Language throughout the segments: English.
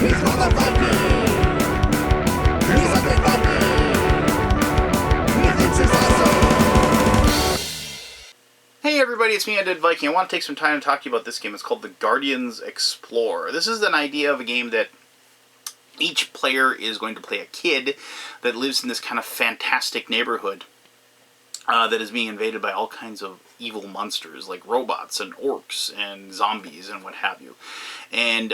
Hey everybody, it's me, Undead Viking. I want to take some time to talk to you about this game. It's called The Guardians Explore. This is an idea of a game that each player is going to play a kid that lives in this kind of fantastic neighborhood that is being invaded by all kinds of evil monsters like robots and orcs and zombies and what have you. And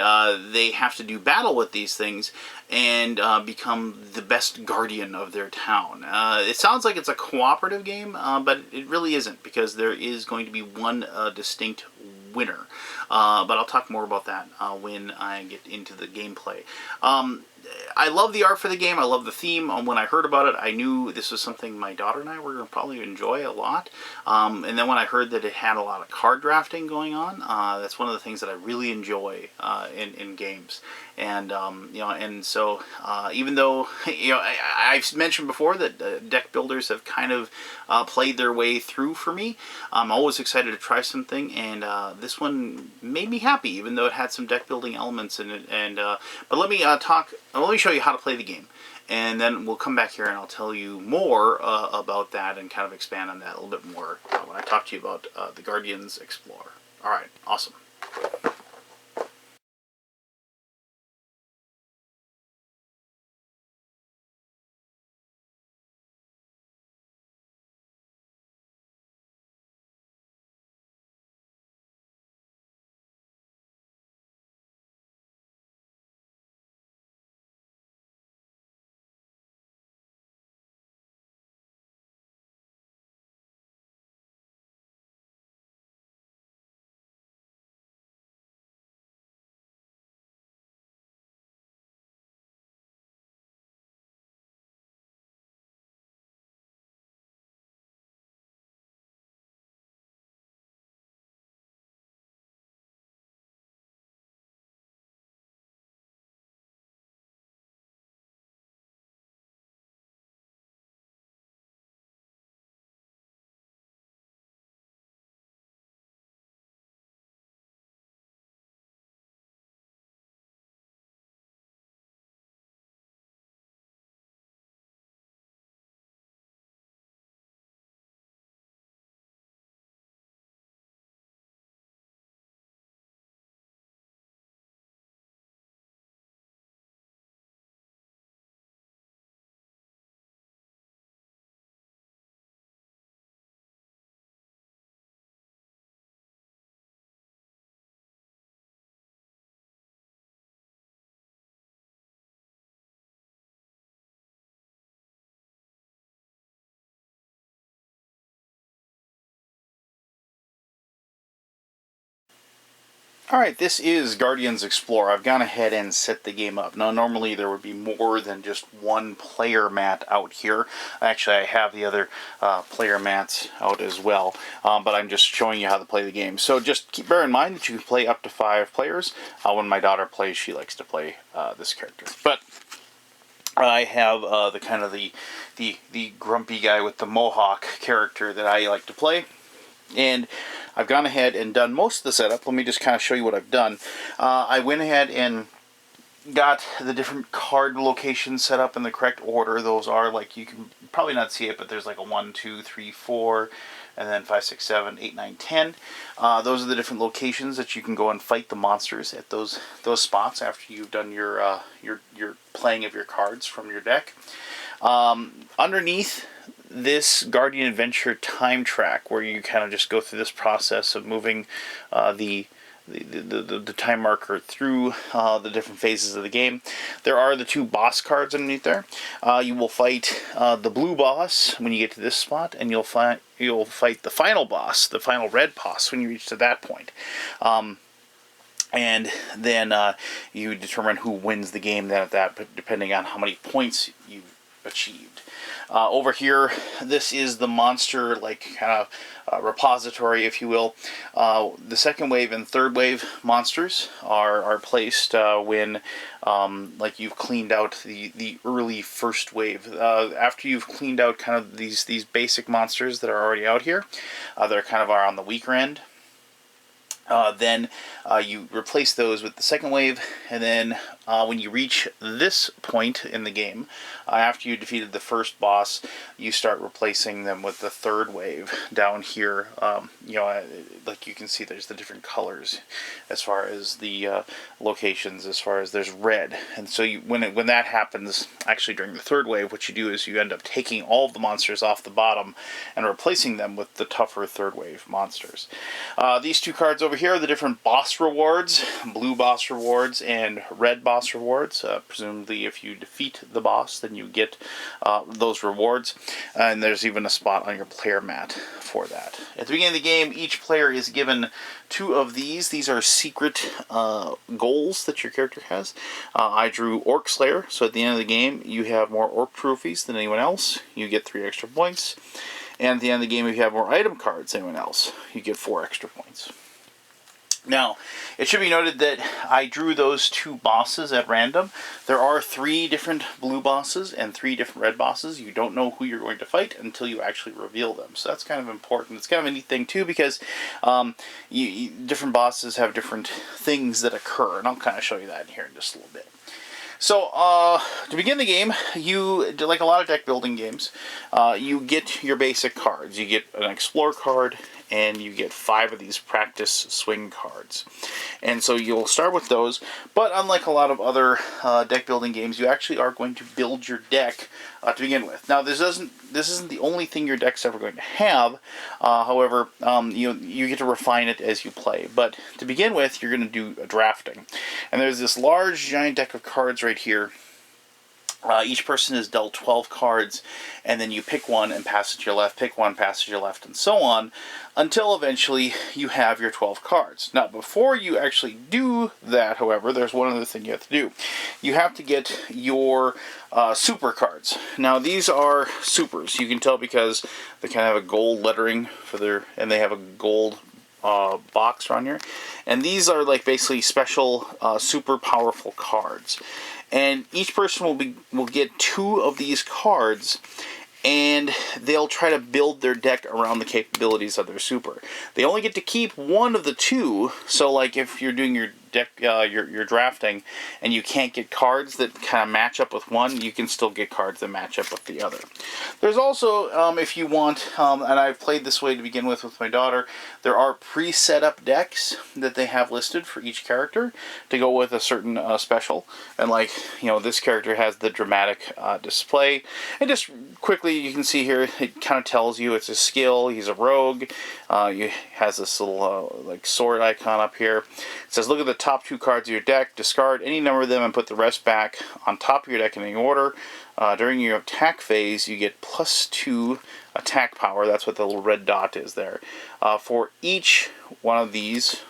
they have to do battle with these things and become the best guardian of their town. It sounds like it's a cooperative game, but it really isn't, because there is going to be one distinct winner. But I'll talk more about that when I get into the gameplay. I love the art for the game. I love the theme. When I heard about it, I knew this was something my daughter and I were going to probably enjoy a lot. And then when I heard that it had a lot of card drafting going on, that's one of the things that I really enjoy in games. And and so even though I've mentioned before that deck builders have kind of played their way through for me, I'm always excited to try something, and this one made me happy, even though it had some deck building elements in it. And but let me let me show you how to play the game, and then we'll come back here and I'll tell you more about that and kind of expand on that a little bit more when I talk to you about the Guardians Explore. All right, awesome. Alright, this is Guardians Explore. I've gone ahead and set the game up. Now, normally there would be more than just one player mat out here. Actually, I have the other player mats out as well, but I'm just showing you how to play the game. So just bear in mind that you can play up to 5 players. When my daughter plays, she likes to play this character. But I have the kind of the grumpy guy with the mohawk character that I like to play. And I've gone ahead and done most of the setup. Let me just kind of show you what I've done. I went ahead and got the different card locations set up in the correct order. Those are, like, you can probably not see it, but there's like a 1, 2, 3, 4, and then 5, 6, 7, 8, 9, 10. Those are the different locations that you can go and fight the monsters at those spots after you've done your playing of your cards from your deck. Underneath this Guardian Adventure time track, where you kind of just go through this process of moving the time marker through the different phases of the game. There are the 2 boss cards underneath there. You will fight the blue boss when you get to this spot, and you'll fight the final boss, the final red boss, when you reach to that point. And then you determine who wins the game then at that, depending on how many points you've achieved. Over here, this is the monster, like, kind of repository, if you will. The second wave and third wave monsters are placed when like you've cleaned out the early first wave. After you've cleaned out kind of these basic monsters that are already out here, they're kind of are on the weaker end. Then you replace those with the second wave, and then when you reach this point in the game, after you defeated the first boss, you start replacing them with the third wave down here. Like you can see, there's the different colors as far as the locations. As far as there's red, and so when that happens, actually during the third wave, what you do is you end up taking all of the monsters off the bottom and replacing them with the tougher third wave monsters. These two cards over here are the different boss rewards: blue boss rewards and red boss rewards. Presumably, if you defeat the boss, then you get those rewards. And there's even a spot on your player mat for that. At the beginning of the game, each player is given 2 of these. These are secret goals that your character has. I drew Orc Slayer, so at the end of the game, you have more Orc trophies than anyone else. You get 3 extra points. And at the end of the game, if you have more item cards than anyone else, you get 4 extra points. Now, it should be noted that I drew those 2 bosses at random. There are 3 different blue bosses and 3 different red bosses. You don't know who you're going to fight until you actually reveal them. So that's kind of important. It's kind of a neat thing too, because different bosses have different things that occur. And I'll kind of show you that in here in just a little bit. So, to begin the game, you, like a lot of deck building games, you get your basic cards. You get an Explore card, and you get 5 of these Practice Swing cards. And so you'll start with those, but unlike a lot of other deck building games, you actually are going to build your deck to begin with. Now, this isn't the only thing your deck's ever going to have. However, you get to refine it as you play. But to begin with, you're going to do a drafting. And there's this large, giant deck of cards right here. Each person is dealt 12 cards, and then you pick one and pass it to your left, pick one, pass it to your left, and so on, until eventually you have your 12 cards. Now, before you actually do that, however, there's one other thing you have to do. You have to get your super cards. Now, these are supers. You can tell because they kind of have a gold lettering and they have a gold box around here. And these are like basically special, super powerful cards. And each person will get 2 of these cards, and they'll try to build their deck around the capabilities of their super. They only get to keep 1 of the 2, so like if you're doing your deck, your drafting, and you can't get cards that kind of match up with one, you can still get cards that match up with the other. There's also, if you want, and I've played this way to begin with my daughter, there are pre-set up decks that they have listed for each character to go with a certain special. And like, this character has the dramatic display. And just quickly, you can see here, it kind of tells you it's a skill. He's a rogue. He has this little like sword icon up here. It says, look at the top 2 cards of your deck, discard any number of them and put the rest back on top of your deck in any order. During your attack phase, you get +2 attack power. That's what the little red dot is there. For each one of these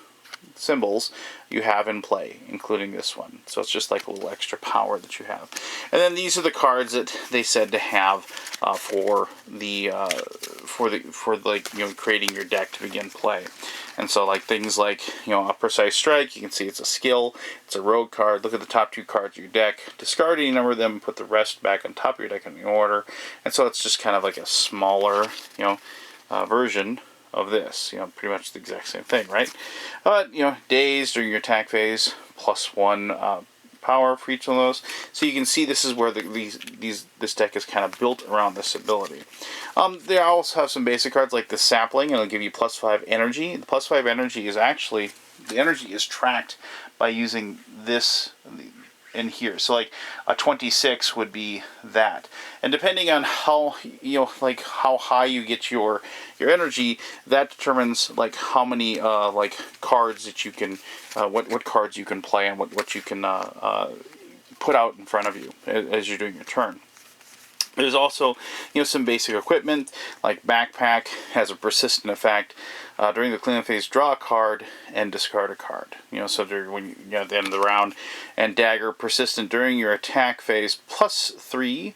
symbols you have in play, including this one. So it's just like a little extra power that you have. And then these are the cards that they said to have for creating your deck to begin play. And so like things like, a precise strike, you can see it's a skill, it's a rogue card. Look at the top 2 cards of your deck, discard any number of them, put the rest back on top of your deck in order. And so it's just kind of like a smaller, version of this. Pretty much the exact same thing, right? But, days during your attack phase, +1 power for each of those. So you can see this is where this deck is kind of built around this ability. They also have some basic cards like the sapling, and it'll give you +5 energy. The +5 energy is actually, the energy is tracked by using this in here. So like a 26 would be that. And depending on how, how high you get your energy, that determines like how many cards that you can, what cards you can play and what you can put out in front of you as you're doing your turn. There's also, some basic equipment, like Backpack has a persistent effect. During the cleanup phase, draw a card and discard a card. So when you at the end of the round. And Dagger, persistent during your attack phase, +3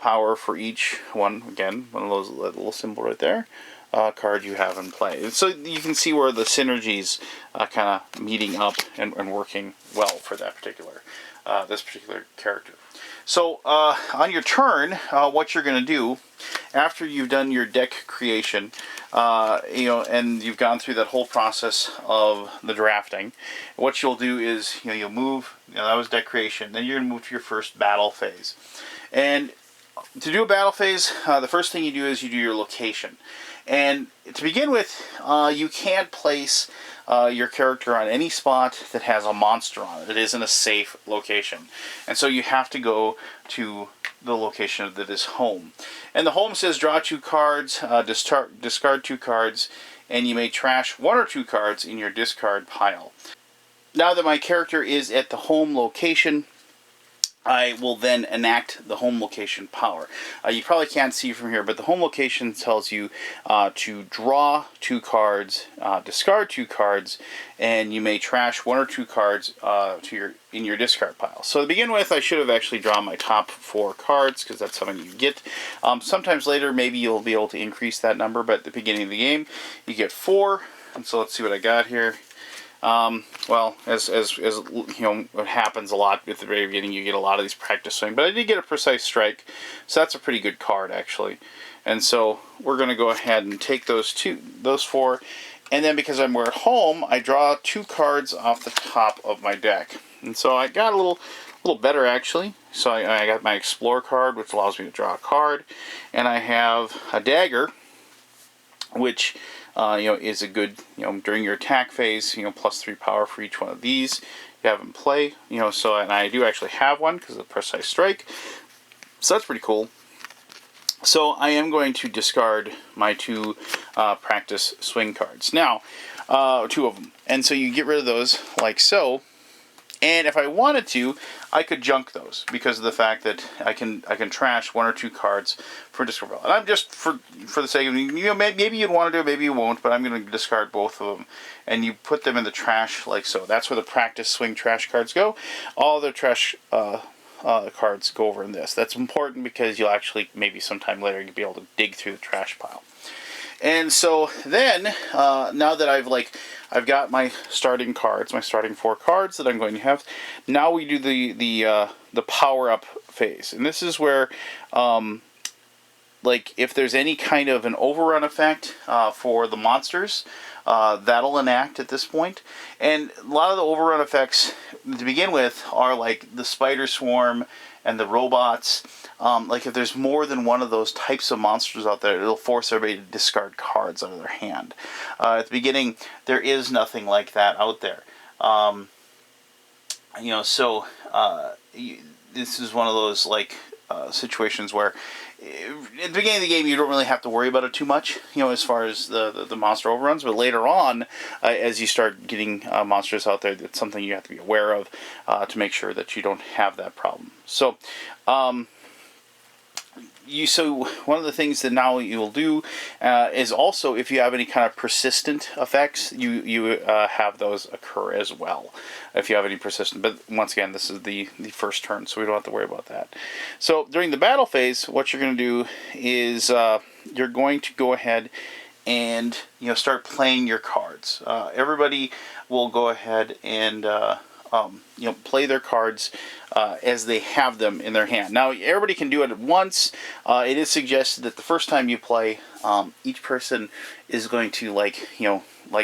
power for each one. Again, one of those little symbol right there. card you have in play. So you can see where the synergies kind of meeting up and working well for that particular this particular character. So on your turn, what you're going to do after you've done your deck creation, and you've gone through that whole process of the drafting, what you'll do is you'll move. That was deck creation. Then you're going to move to your first battle phase, and to do a battle phase, the first thing you do is you do your location. And to begin with, you can't place your character on any spot that has a monster on it. It isn't a safe location. And so you have to go to the location that is home. And the home says draw 2 cards, discard 2 cards, and you may trash 1 or 2 cards in your discard pile. Now that my character is at the home location, I will then enact the home location power. You probably can't see from here, but the home location tells you to draw 2 cards, discard 2 cards, and you may trash 1 or 2 cards in your discard pile. So to begin with, I should have actually drawn my top 4 cards, because that's something you get. Sometimes later, maybe you'll be able to increase that number, but at the beginning of the game, you get 4. And so let's see what I got here. Well, as you know, it happens a lot at the very beginning, you get a lot of these practice swing, but I did get a precise strike, so that's a pretty good card actually. And so we're going to go ahead and take those 4, and then because I'm at home, I draw 2 cards off the top of my deck, and so I got a little better actually. So I got my Explore card, which allows me to draw a card, and I have a Dagger, which is a good, during your attack phase, +3 power for each one of these you have in play, so, and I do actually have one because of the precise strike, so that's pretty cool. So I am going to discard my 2 practice swing cards. Now, 2 of them, and so you get rid of those like so. And if I wanted to, I could junk those because of the fact that I can trash 1 or 2 cards for discard pile. And I'm just for the sake of maybe you'd want to do it, maybe you won't, but I'm going to discard both of them, and you put them in the trash like so. That's where the practice swing trash cards go. All the trash cards go over in this. That's important because you'll actually maybe sometime later you'll be able to dig through the trash pile. And so then, now that I've got my starting cards, my starting 4 cards that I'm going to have, now we do the power up phase, and this is where, if there's any kind of an overrun effect for the monsters, that'll enact at this point. And a lot of the overrun effects to begin with are like the spider swarm and the robots. If there's more than one of those types of monsters out there, it'll force everybody to discard cards out of their hand. At the beginning, there is nothing like that out there. This is one of those situations where at the beginning of the game you don't really have to worry about it too much, as far as the monster overruns, but later on, as you start getting monsters out there, that's something you have to be aware of to make sure that you don't have that problem. So, so one of the things that now you will do is also, if you have any kind of persistent effects, you have those occur as well. If you have any persistent, but once again, this is the first turn, so we don't have to worry about that. So during the battle phase, what you're going to do is you're going to go ahead and start playing your cards. Everybody will go ahead and play their cards as they have them in their hand. Now, everybody can do it at once. It is suggested that the first time you play, each person is going to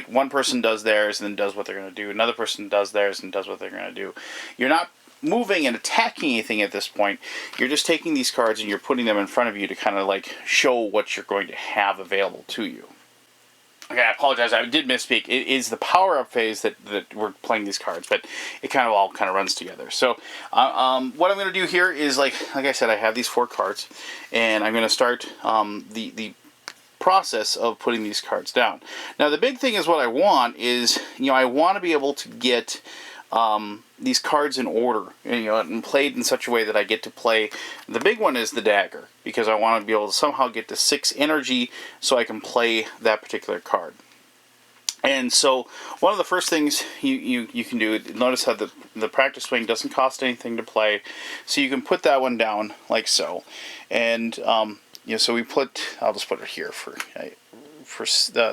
one person does theirs and then does what they're going to do. Another person does theirs and does what they're going to do. You're not moving and attacking anything at this point. You're just taking these cards and you're putting them in front of you to kind of show what you're going to have available to you. Okay, I apologize. I did misspeak. It is the power-up phase that we're playing these cards, but it all runs together. So, what I'm going to do here is, like I said, I have these 4 cards, and I'm going to start the process of putting these cards down. Now, the big thing is what I want is, I want to be able to get these cards in order, and played in such a way that I get to play. The big one is the Dagger, because I want to be able to somehow get to 6 energy so I can play that particular card. And so one of the first things you can do, notice how the practice swing doesn't cost anything to play, so you can put that one down like so. And so we I'll just put it here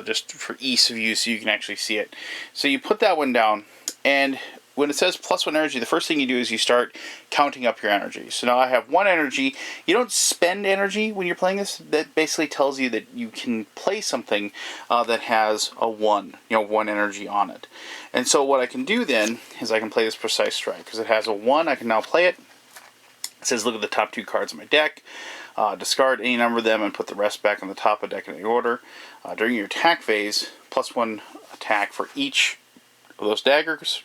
just for ease of use, so you can actually see it. So you put that one down, and when it says +1 energy, the first thing you do is you start counting up your energy. So now I have 1 energy. You don't spend energy when you're playing this. That basically tells you that you can play something that has a 1, 1 energy on it. And so what I can do then is I can play this Precise Strike. Because it has a 1, I can now play it. It says look at the top 2 cards of my deck. Discard any number of them and put the rest back on the top of the deck in the order. During your attack phase, +1 attack for each of those daggers.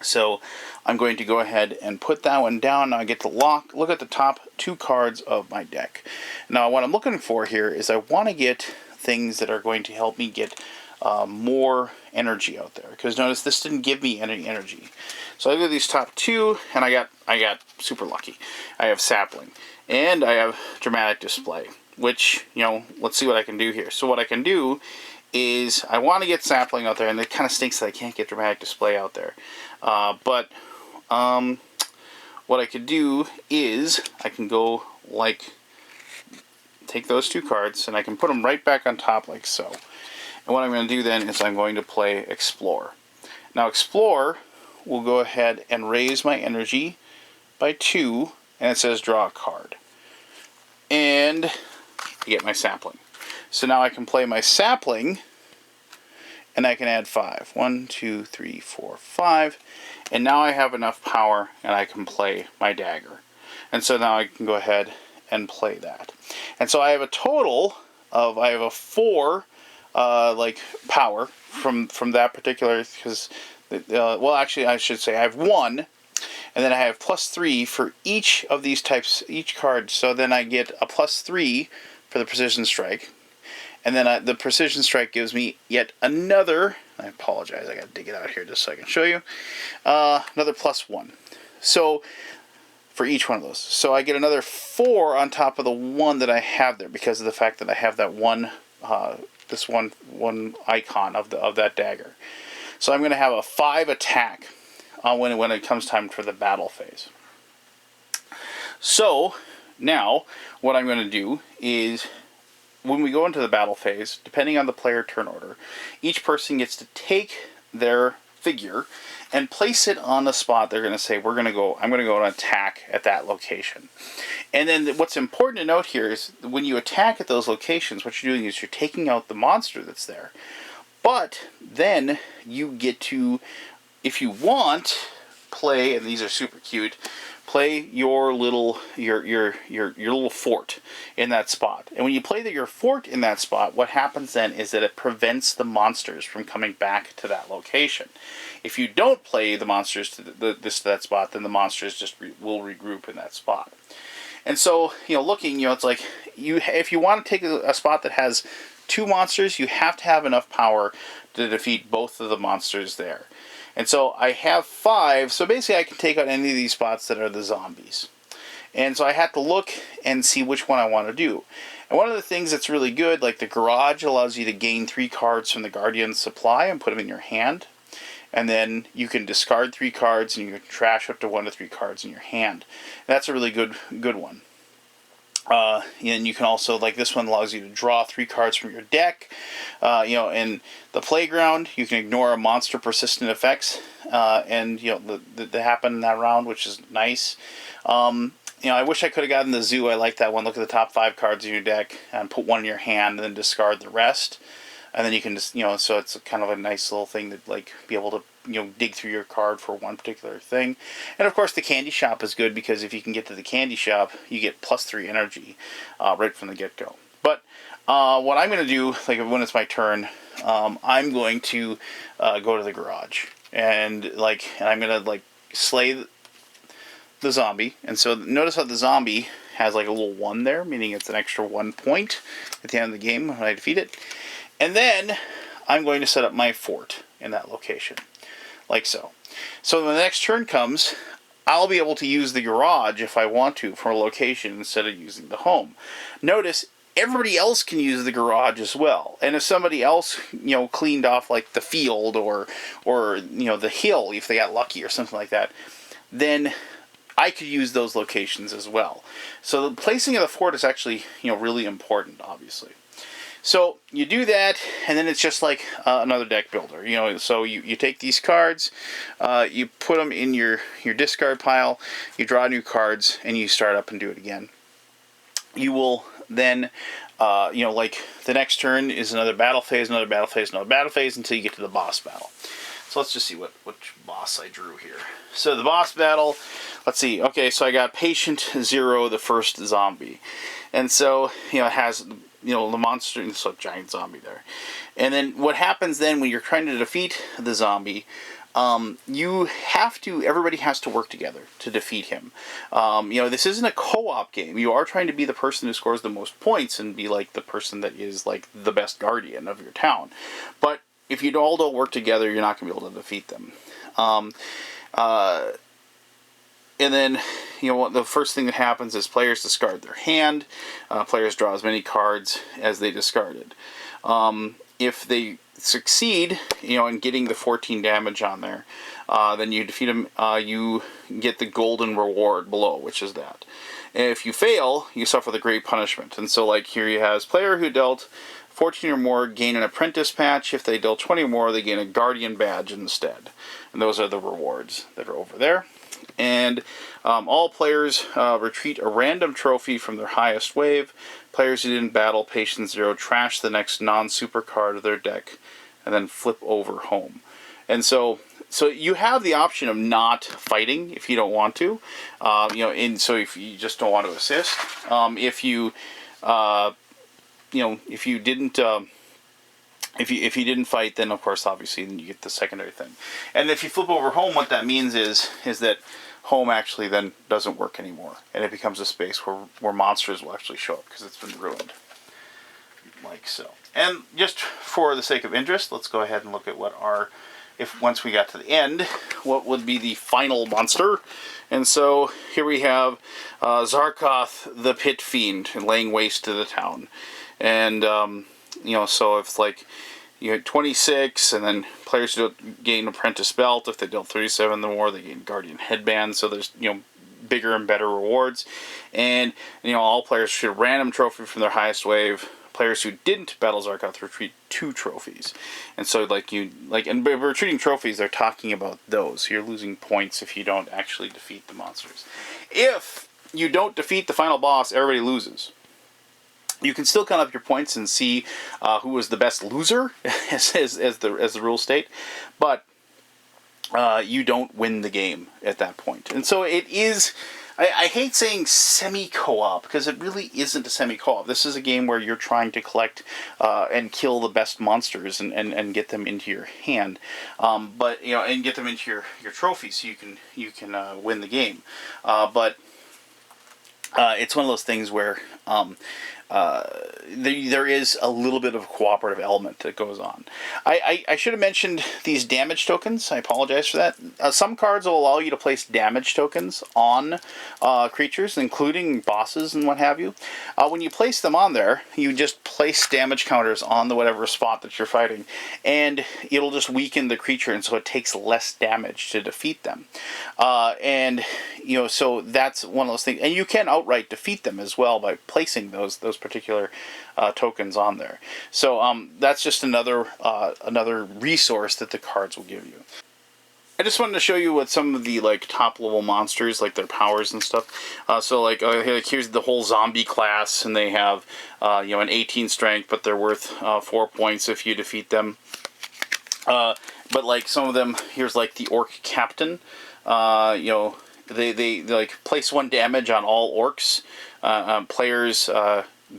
So I'm going to go ahead and put that one down. Now I get to look at the top 2 cards of my deck. Now what I'm looking for here is I want to get things that are going to help me get more energy out there. Because notice this didn't give me any energy. So I look at these top 2 and I got super lucky. I have Sapling and I have Dramatic Display. Which, let's see what I can do here. So what I can do is I want to get Sapling out there, and it kind of stinks that I can't get Dramatic Display out there. But what I could do is I can go take those 2 cards and I can put them right back on top like so. And what I'm going to do then is I'm going to play Explore. Now Explore will go ahead and raise my energy by 2, and it says draw a card. And I get my Sapling. So now I can play my Sapling, and I can add 5. 1, 2, 3, 4, 5. And now I have enough power, and I can play my dagger. And so now I can go ahead and play that. And so I have a total of, I have a 4, power from that particular, because, well, actually, I should say I have 1. And then I have +3 for each of these types, each card. So then I get a +3 for the Precision Strike. And then the Precision Strike gives me yet another, I apologize, I got to dig it out here just so I can show you, another +1. So, for each one of those. So I get another 4 on top of the 1 that I have there because of the fact that I have that one, this one icon of that dagger. So I'm going to have a 5 attack when it comes time for the battle phase. So, now, what I'm going to do is, when we go into the battle phase, depending on the player turn order, each person gets to take their figure and place it on the spot they're going to say, I'm going to go and attack at that location. And then what's important to note here is when you attack at those locations, what you're doing is you're taking out the monster that's there. But then you get to, if you want, play, and these are super cute, play your little little fort in that spot. And when you play your fort in that spot, what happens then is that it prevents the monsters from coming back to that location. If you don't play the monsters to that spot, then the monsters just will regroup in that spot. And so, looking, it's like if you want to take a spot that has 2 monsters, you have to have enough power to defeat both of the monsters there. And so I have 5, so basically I can take out any of these spots that are the zombies. And so I have to look and see which one I want to do. And one of the things that's really good, like the Garage allows you to gain 3 cards from the Guardian's supply and put them in your hand. And then you can discard 3 cards and you can trash up to 1 to 3 cards in your hand. And that's a really good one. And you can also, like this one allows you to draw 3 cards from your deck. In the Playground, you can ignore a monster persistent effects, and that happen in that round, which is nice. I wish I could have gotten the Zoo. I like that one. Look at the top 5 cards in your deck and put 1 in your hand, and then discard the rest. And then you can just, so it's kind of a nice little thing to be able to dig through your card for one particular thing. And of course the Candy Shop is good because if you can get to the Candy Shop, you get +3 energy right from the get-go. But what I'm going to do, when it's my turn, I'm going to go to the Garage. And I'm going to slay the zombie. And so notice how the zombie has a little 1 there, meaning it's an extra 1 point at the end of the game when I defeat it. And then I'm going to set up my fort in that location, like so. So when the next turn comes, I'll be able to use the Garage if I want to for a location instead of using the home. Notice everybody else can use the Garage as well. And if somebody else, cleaned off the field or the hill, if they got lucky or something like that, then I could use those locations as well. So the placing of the fort is actually, really important, obviously. So you do that, and then it's just like another deck builder. So you take these cards, you put them in your discard pile, you draw new cards, and you start up and do it again. You will then, like the next turn is another battle phase, another battle phase, another battle phase until you get to the boss battle. So let's just see which boss I drew here. So the boss battle, let's see. Okay, so I got Patient Zero, the first zombie. And so, it has, the monster, so giant zombie there. And then what happens then when you're trying to defeat the zombie, everybody has to work together to defeat him. This isn't a co-op game. You are trying to be the person who scores the most points and be like the person that is like the best guardian of your town. But if you all don't work together, you're not going to be able to defeat them. And then, the first thing that happens is players discard their hand. Players draw as many cards as they discarded. If they succeed, in getting the 14 damage on there, then you defeat them. You get the golden reward below, which is that. And if you fail, you suffer the great punishment. And so, like here, you have player who dealt 14 or more gain an apprentice patch. If they dealt 20 or more, they gain a guardian badge instead. And those are the rewards that are over there. And all players retreat a random trophy from their highest wave. Players who didn't battle Patient Zero trash the next non-super card of their deck and then flip over home. And so you have the option of not fighting if you don't want to. So if you just don't want to assist. If you didn't... If you didn't fight, then of course, obviously, then you get the secondary thing. And if you flip over home, what that means is that home actually then doesn't work anymore, and it becomes a space where monsters will actually show up because it's been ruined, like so. And just for the sake of interest, let's go ahead and look at once we got to the end, what would be the final monster. And so here we have Zarkoth, the Pit Fiend, laying waste to the town, and so if like you had 26, and then players who gain Apprentice Belt. If they dealt 37 or more, they gain Guardian Headband. So there's bigger and better rewards, and all players should a random trophy from their highest wave. Players who didn't battle Zarkoth retreat 2 trophies, and so and by retreating trophies, they're talking about those. You're losing points if you don't actually defeat the monsters. If you don't defeat the final boss, everybody loses. You can still count up your points and see who was the best loser, as the rules state, but you don't win the game at that point. And so it is. I hate saying semi-co-op because it really isn't a semi-co-op. This is a game where you're trying to collect and kill the best monsters and get them into your hand, and get them into your trophy so you can win the game. But it's one of those things where there is a little bit of a cooperative element that goes on. I should have mentioned these damage tokens. I apologize for that. Some cards will allow you to place damage tokens on creatures, including bosses and what have you. When you place them on there, you just place damage counters on the whatever spot that you're fighting, and it'll just weaken the creature, and so it takes less damage to defeat them. So that's one of those things. And you can outright defeat them as well by placing those particular tokens on there. So that's just another resource that the cards will give you. I just wanted to show you what some of the top level monsters, like their powers and stuff. Here's the whole zombie class, and they have an 18 strength, but they're worth 4 points if you defeat them. But some of them, here's the Orc Captain. They place 1 damage on all orcs. Players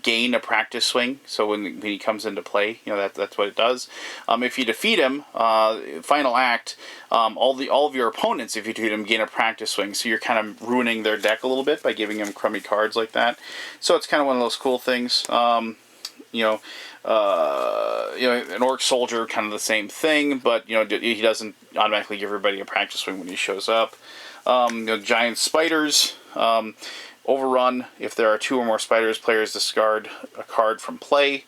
gain a practice swing, so when he comes into play, that's what it does. If you defeat him, final act, all of your opponents, if you defeat him, gain a practice swing. So you're kind of ruining their deck a little bit by giving them crummy cards like that. So it's kind of one of those cool things. An orc soldier, kind of the same thing, but he doesn't automatically give everybody a practice swing when he shows up. Giant spiders. Overrun. If there are 2 or more spiders, players discard a card from play,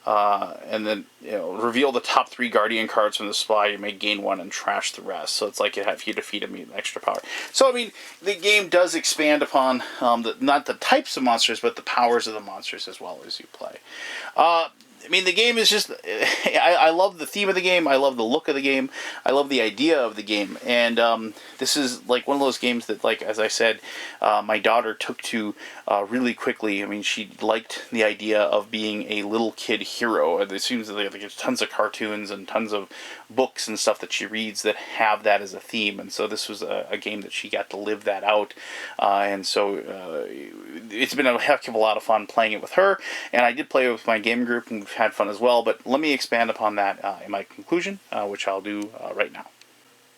and then reveal the top 3 guardian cards from the supply. You may gain 1 and trash the rest. So it's like if you defeat them, you get extra power. So the game does expand upon not the types of monsters, but the powers of the monsters as well as you play. I mean, the game is just. I love the theme of the game. I love the look of the game. I love the idea of the game. And this is like one of those games that, like as I said, my daughter took to really quickly. I mean, she liked the idea of being a little kid hero. It seems like there's tons of cartoons and tons of books and stuff that she reads that have that as a theme. And so this was a game that she got to live that out. And so it's been a heck of a lot of fun playing it with her. And I did play it with my game group, and we've had fun as well. But let me expand upon that in my conclusion, which I'll do right now.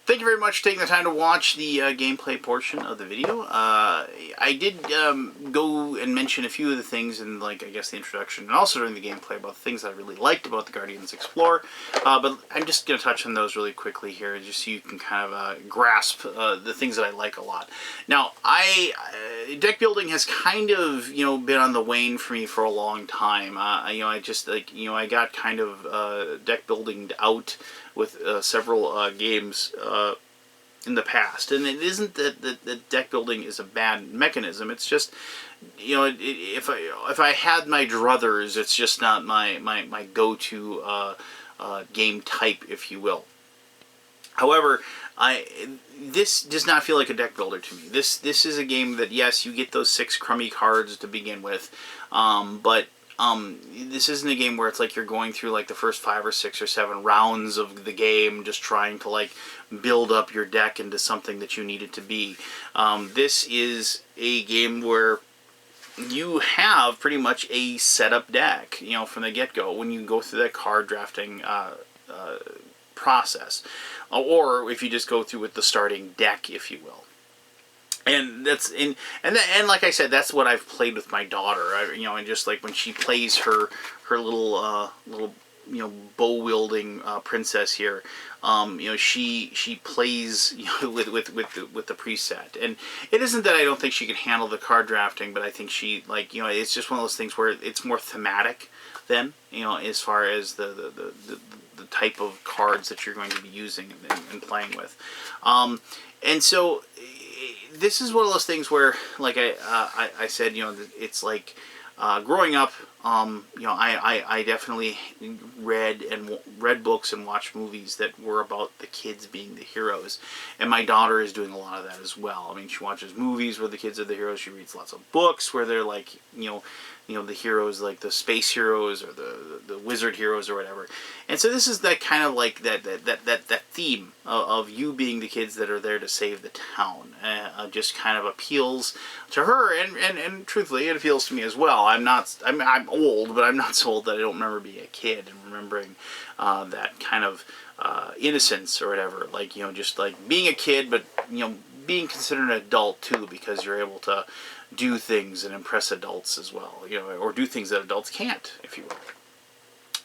Thank you very much for taking the time to watch the gameplay portion of the video. I did go and mention a few of the things in, like, I guess the introduction and also during the gameplay about the things that I really liked about the Guardians Explorer. But I'm just going to touch on those really quickly here, just so you can kind of grasp the things that I like a lot. Now, deck building has kind of, been on the wane for me for a long time. I just, I got kind of deck building out with several games in the past. And it isn't that deck building is a bad mechanism. It's just, if I had my druthers, it's just not my go-to game type, if you will. However, this does not feel like a deck builder to me. This is a game that, yes, you get those 6 crummy cards to begin with, but this isn't a game where it's like you're going through like the first 5 or 6 or 7 rounds of the game just trying to like build up your deck into something that you need it to be. This is a game where you have pretty much a setup deck, from the get-go when you go through that card drafting process, or if you just go through with the starting deck, if you will. And that's and like I said, that's what I've played with my daughter. And just like when she plays her little bow wielding princess here, she plays with the preset. And it isn't that I don't think she can handle the card drafting, but I think she it's just one of those things where it's more thematic than as far as the type of cards that you're going to be using and playing with. And so this is one of those things where, like I said, it's like growing up. I definitely read books and watched movies that were about the kids being the heroes, and my daughter is doing a lot of that as well. I mean, she watches movies where the kids are the heroes. She reads lots of books where they're like, the heroes, like the space heroes or the wizard heroes or whatever. And so this is that kind of like that theme of you being the kids that are there to save the town. Just kind of appeals to her, and truthfully, it appeals to me as well. I'm old, but I'm not so old that I don't remember being a kid and remembering that kind of innocence or whatever. Like, just like being a kid, but being considered an adult too, because you're able to do things and impress adults as well, or do things that adults can't, if you will.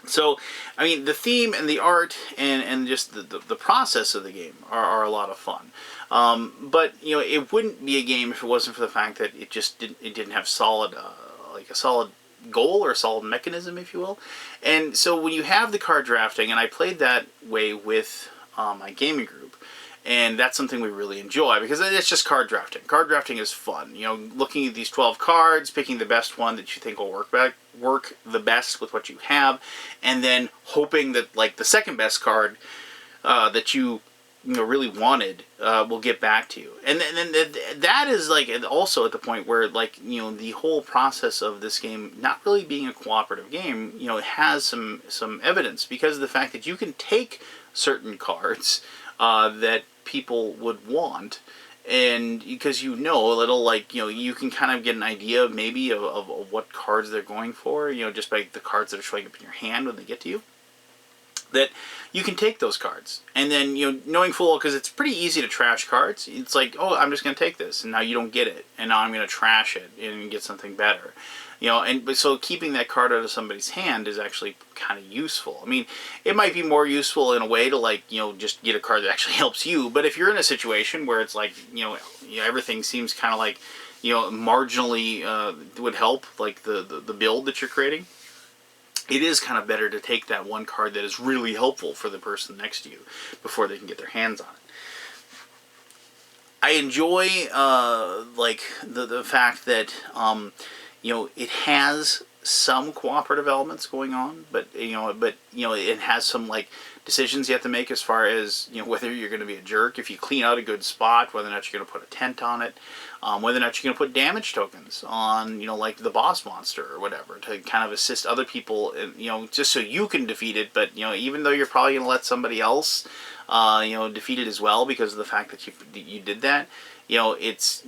So, I mean, the theme and the art and just the process of the game are a lot of fun. But it wouldn't be a game if it wasn't for the fact that it just didn't have solid a solid goal or a solid mechanism, if you will. And so when you have the card drafting, and I played that way with my gaming group. And that's something we really enjoy because it's just card drafting. Card drafting is fun. Looking at these 12 cards, picking the best one that you think will work the best with what you have, and then hoping that like the second best card that you really wanted will get back to you. And then that is like also at the point where like the whole process of this game not really being a cooperative game has some evidence because of the fact that you can take certain cards that people would want, and because it'll like you can kind of get an idea maybe of what cards they're going for just by the cards that are showing up in your hand when they get to you, that you can take those cards and then knowing full, because it's pretty easy to trash cards. It's like, oh, I'm just going to take this and now you don't get it, and now I'm going to trash it and get something better. But so keeping that card out of somebody's hand is actually kind of useful. I mean, it might be more useful in a way to like, just get a card that actually helps you. But if you're in a situation where it's like, everything seems kind of like, marginally would help, like the build that you're creating, it is kind of better to take that one card that is really helpful for the person next to you before they can get their hands on it. I enjoy like the fact that it has some cooperative elements going on, but it has some like decisions you have to make as far as whether you're going to be a jerk if you clean out a good spot, whether or not you're going to put a tent on it, whether or not you're going to put damage tokens on like the boss monster or whatever to kind of assist other people, just so you can defeat it. But even though you're probably going to let somebody else defeat it as well because of the fact that you did that, it's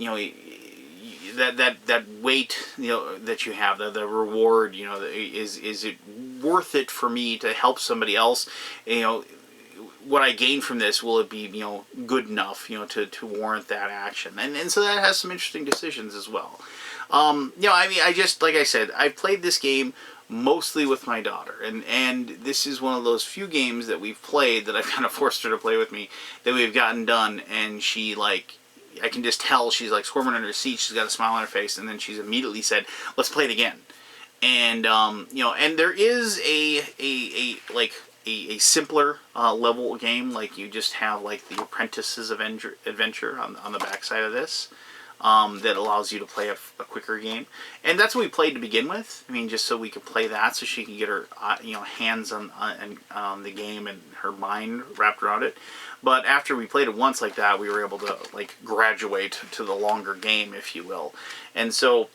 that weight that you have, the reward, is it worth it for me to help somebody else? What I gain from this, will it be good enough to warrant that action? And so that has some interesting decisions as well. I just, like I said, I've played this game mostly with my daughter, and this is one of those few games that we've played that I've kind of forced her to play with me, that we've gotten done, and she I can just tell she's like squirming in her seat. She's got a smile on her face, and then she's immediately said, "Let's play it again." And and there is a simpler level game, like you just have like the Apprentice's Adventure on the backside of this, that allows you to play a quicker game, and that's what we played to begin with. I mean, just so we could play that, so she can get her hands on the game and her mind wrapped around it. But after we played it once like that, we were able to graduate to the longer game, if you will. And so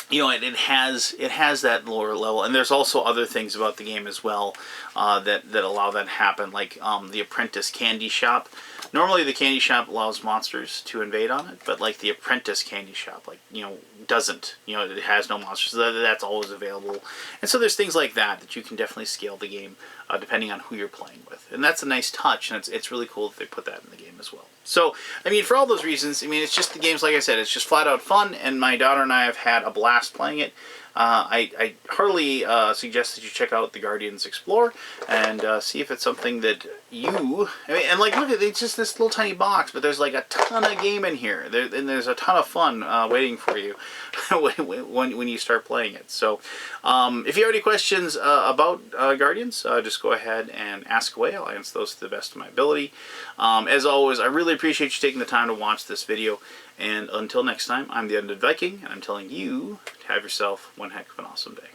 it has that lower level, and there's also other things about the game as well that allow that to happen, like the Apprentice Candy Shop. Normally the Candy Shop allows monsters to invade on it, but like the Apprentice Candy Shop, doesn't. It has no monsters, so that's always available. And so there's things like that you can definitely scale the game depending on who you're playing with, and that's a nice touch, and it's really cool that they put that in the game as well. So, I mean, for all those reasons, I mean, it's just the game's, like I said, it's just flat out fun, and my daughter and I have had a blast playing it. I heartily suggest that you check out the Guardians Explore and see if it's something that you... and look at it, it's just this little tiny box, but there's a ton of game in here. And there's a ton of fun waiting for you when you start playing it. So if you have any questions about Guardians, just go ahead and ask away. I'll answer those to the best of my ability. As always, I really appreciate you taking the time to watch this video. And until next time, I'm the Undead Viking, and I'm telling you to have yourself one heck of an awesome day.